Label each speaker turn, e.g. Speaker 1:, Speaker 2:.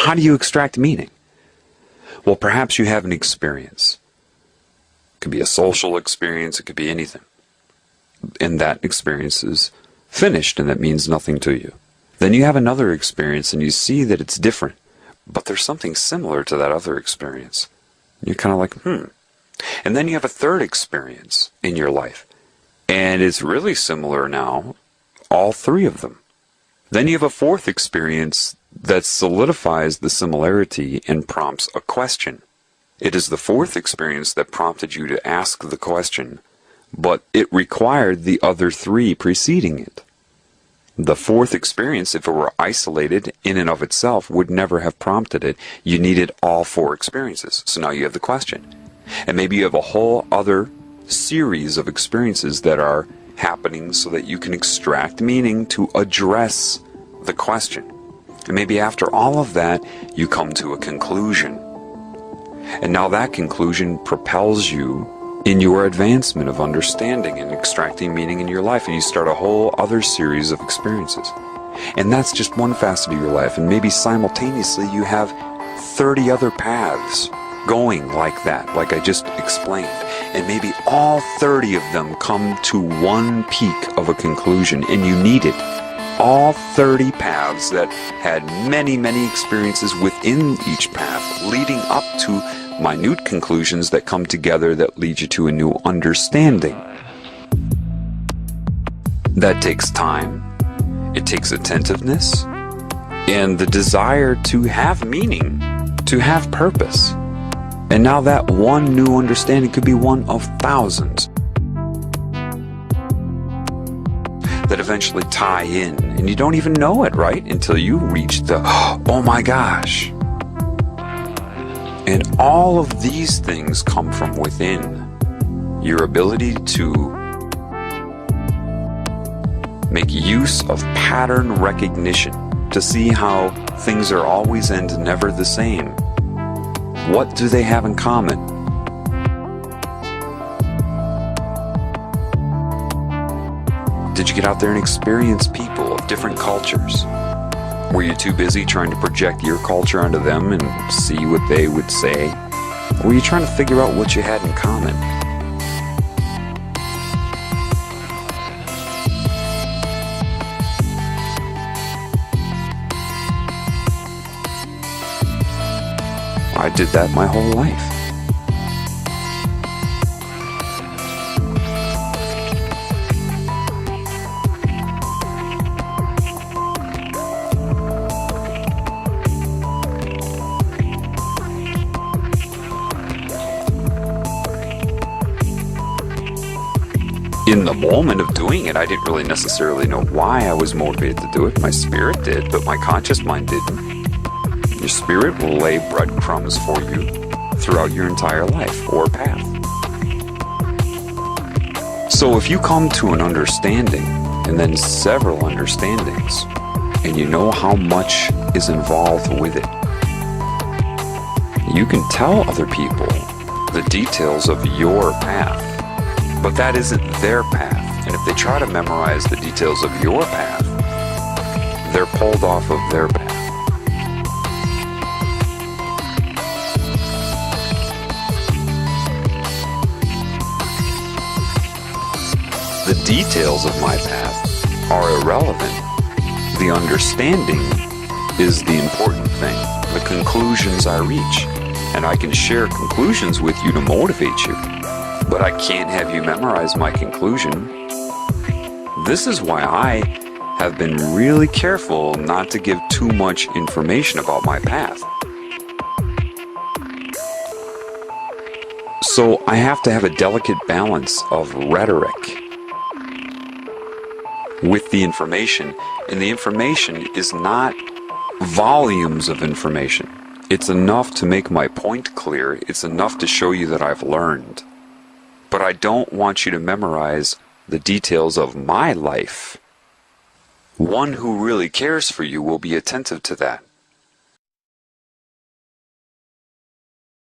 Speaker 1: how do you extract meaning? Well, perhaps you have an experience. It could be a social experience, it could be anything. And that experience is finished, and that means nothing to you. Then you have another experience, and you see that it's different, but there's something similar to that other experience. You're kind of like, And then you have a third experience in your life, and it's really similar now, all three of them. Then you have a fourth experience that solidifies the similarity and prompts a question. It is the fourth experience that prompted you to ask the question, but it required the other three preceding it. The fourth experience, if it were isolated in and of itself, would never have prompted it. You needed all four experiences. So now you have the question. And maybe you have a whole other series of experiences that are happening so that you can extract meaning to address the question. And maybe after all of that, you come to a conclusion. And now that conclusion propels you in your advancement of understanding and extracting meaning in your life, and you start a whole other series of experiences. And that's just one facet of your life, and maybe simultaneously you have 30 other paths going like that, like I just explained. And maybe all 30 of them come to one peak of a conclusion, and you needed all 30 paths that had many, many experiences within each path, leading up to minute conclusions that come together that lead you to a new understanding. That takes time, it takes attentiveness, and the desire to have meaning, to have purpose. And now that one new understanding could be one of thousands that eventually tie in, and you don't even know it, right? Until you reach the, oh my gosh. And all of these things come from within. Your ability to make use of pattern recognition, to see how things are always and never the same. What do they have in common? Did you get out there and experience people of different cultures? Were you too busy trying to project your culture onto them and see what they would say? Or were you trying to figure out what you had in common? I did that my whole life. In the moment of doing it, I didn't really necessarily know why I was motivated to do it. My spirit did, but my conscious mind didn't. Your spirit will lay breadcrumbs for you throughout your entire life or path. So if you come to an understanding and then several understandings, and you know how much is involved with it, you can tell other people the details of your path. But that isn't their path, and if they try to memorize the details of your path, they're pulled off of their path. The details of my path are irrelevant. The understanding is the important thing, the conclusions I reach, and I can share conclusions with you to motivate you. But I can't have you memorize my conclusion. This is why I have been really careful not to give too much information about my path. So I have to have a delicate balance of rhetoric with the information, and the information is not volumes of information. It's enough to make my point clear. It's enough to show you that I've learned. But I don't want you to memorize the details of my life. One who really cares for you will be attentive to that.